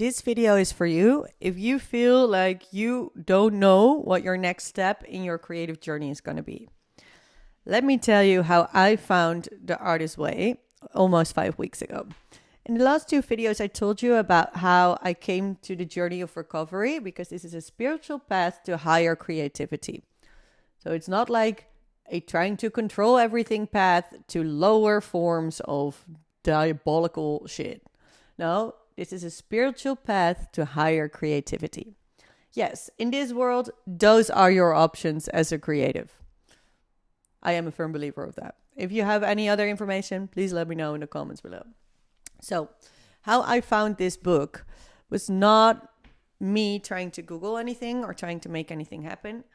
this video is for you if you feel like you don't know what your next step in your creative journey is going to be. Let me tell you how I found the artist way almost 5 weeks ago. In the last 2 videos, I told you about how I came to the journey of recovery because this is a spiritual path to higher creativity. So it's not like a trying to control everything path to lower forms of diabolical shit. No, this is a spiritual path to higher creativity. Yes, in this world, those are your options as a creative. I am a firm believer of that. If you have any other information, please let me know in the comments below. So, how I found this book was not me trying to Google anything or trying to make anything happen.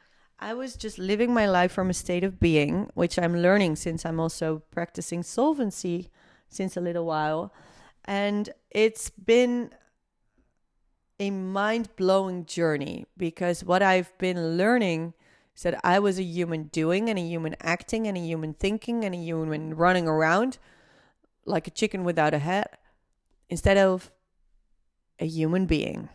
I was just living my life from a state of being, which I'm learning since I'm also practicing solvency since a little while. And it's been a mind-blowing journey because what I've been learning is that I was a human doing and a human acting and a human thinking and a human running around like a chicken without a head instead of a human being.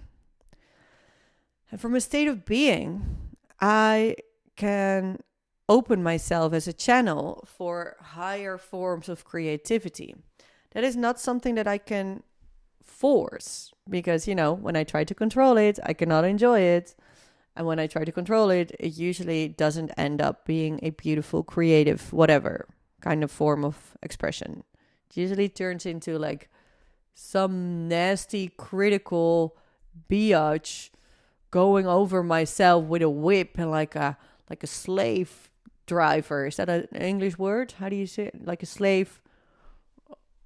And from a state of being, I can open myself as a channel for higher forms of creativity. That is not something that I can force because, when I try to control it, I cannot enjoy it. And when I try to control it, it usually doesn't end up being a beautiful, creative, whatever kind of form of expression. It usually turns into like some nasty, critical biatch going over myself with a whip and like a slave driver. Is that an English word? How do you say it? Like a slave,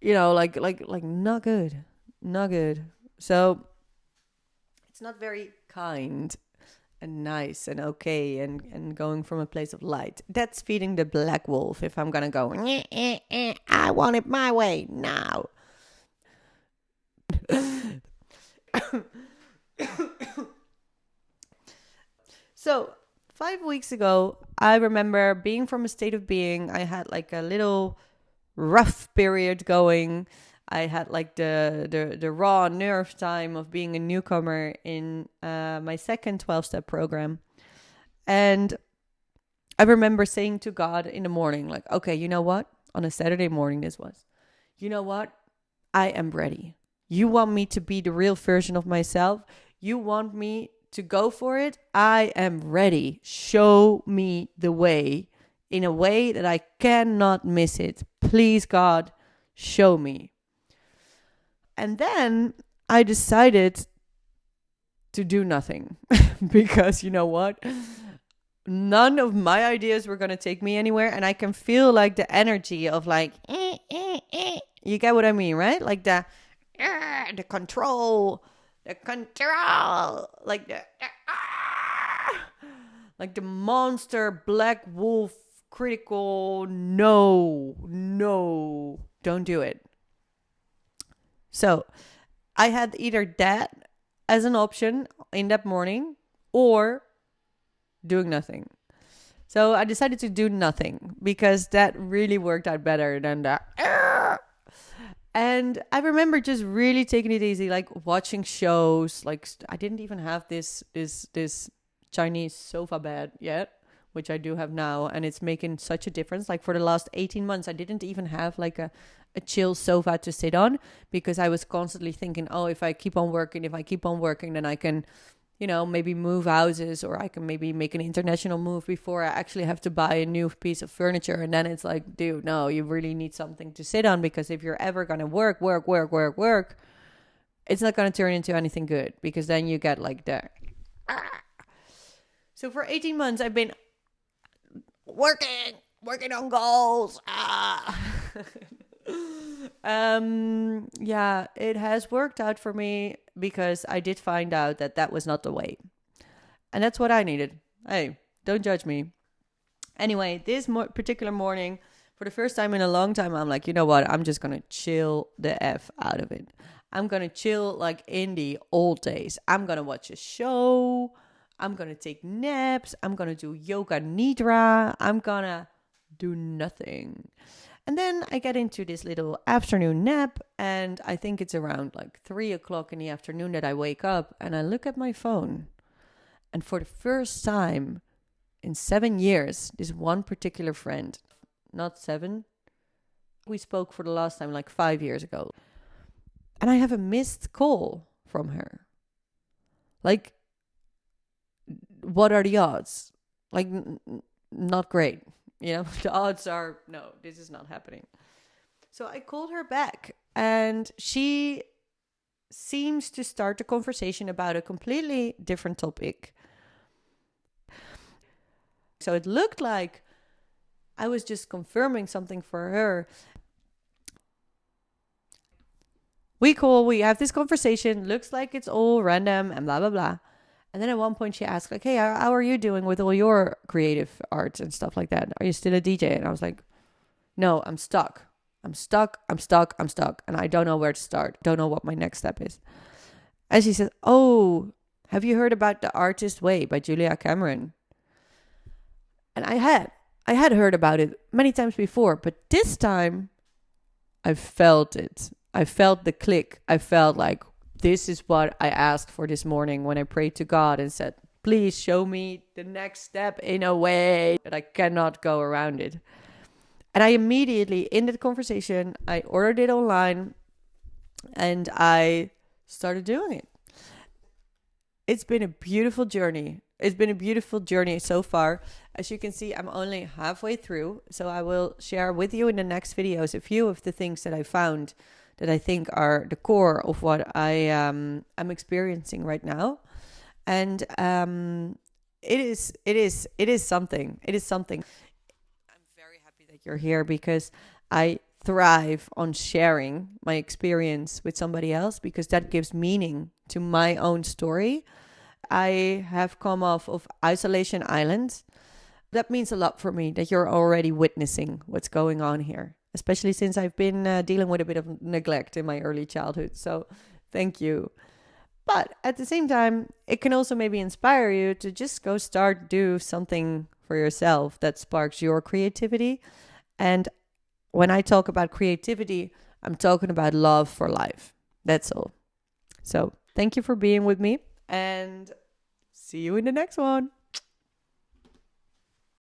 like not good. Not good. So it's not very kind and nice and okay and going from a place of light. That's feeding the black wolf if I'm gonna go, I want it my way now. So 5 weeks ago, I remember being from a state of being. I had like a little rough period going. I had like the raw nerve time of being a newcomer in my second 12-step program. And I remember saying to God in the morning, like, okay, you know what? On a Saturday morning this was. You know what? I am ready. You want me to be the real version of myself? You want me to go for it? I am ready. Show me the way in a way that I cannot miss it. Please, God, show me. And then I decided to do nothing because you know what? None of my ideas were going to take me anywhere. And I can feel like the energy of like, you get what I mean, right? Like the control, like like the monster black wolf critical. No, don't do it. So I had either that as an option in that morning or doing nothing. So I decided to do nothing because that really worked out better than that. And I remember just really taking it easy, like watching shows. Like I didn't even have this Chinese sofa bed yet, which I do have now. And it's making such a difference. Like for the last 18 months, I didn't even have like a chill sofa to sit on because I was constantly thinking, oh, if I keep on working, then I can, maybe move houses or I can maybe make an international move before I actually have to buy a new piece of furniture. And then it's like, dude, no, you really need something to sit on because if you're ever going to work, it's not going to turn into anything good because then you get like that. So for 18 months, I've been working on goals. Yeah, it has worked out for me because I did find out that was not the way. And that's what I needed. Hey, don't judge me. Anyway, this particular morning, for the first time in a long time, I'm like, you know what? I'm just going to chill the F out of it. I'm going to chill like in the old days. I'm going to watch a show. I'm going to take naps. I'm going to do yoga nidra. I'm going to do nothing. And then I get into this little afternoon nap, and I think it's around like 3 o'clock in the afternoon that I wake up and I look at my phone. And for the first time in 7 years, this one particular friend, not 7, we spoke for the last time like 5 years ago. And I have a missed call from her. Like, what are the odds? Like, not great. The odds are, no, this is not happening. So I called her back, and she seems to start the conversation about a completely different topic. So it looked like I was just confirming something for her. We have this conversation, looks like it's all random and blah, blah, blah. And then at one point she asked, like, hey, how are you doing with all your creative arts and stuff like that? Are you still a DJ? And I was like, no, I'm stuck. I'm stuck. And I don't know where to start. Don't know what my next step is. And she said, oh, have you heard about The Artist Way by Julia Cameron? And I had heard about it many times before, but this time I felt it. I felt the click. I felt like, this is what I asked for this morning when I prayed to God and said, please show me the next step in a way that I cannot go around it. And I immediately, in that conversation, I ordered it online and I started doing it. It's been a beautiful journey. It's been a beautiful journey so far. As you can see, I'm only halfway through. So I will share with you in the next videos a few of the things that I found that I think are the core of what I'm experiencing right now. And it is something. It is something. I'm very happy that you're here because I thrive on sharing my experience with somebody else because that gives meaning to my own story. I have come off of Isolation Island. That means a lot for me that you're already witnessing what's going on here, especially since I've been dealing with a bit of neglect in my early childhood. So thank you. But at the same time, it can also maybe inspire you to just go do something for yourself that sparks your creativity. And when I talk about creativity, I'm talking about love for life. That's all. So thank you for being with me and see you in the next one.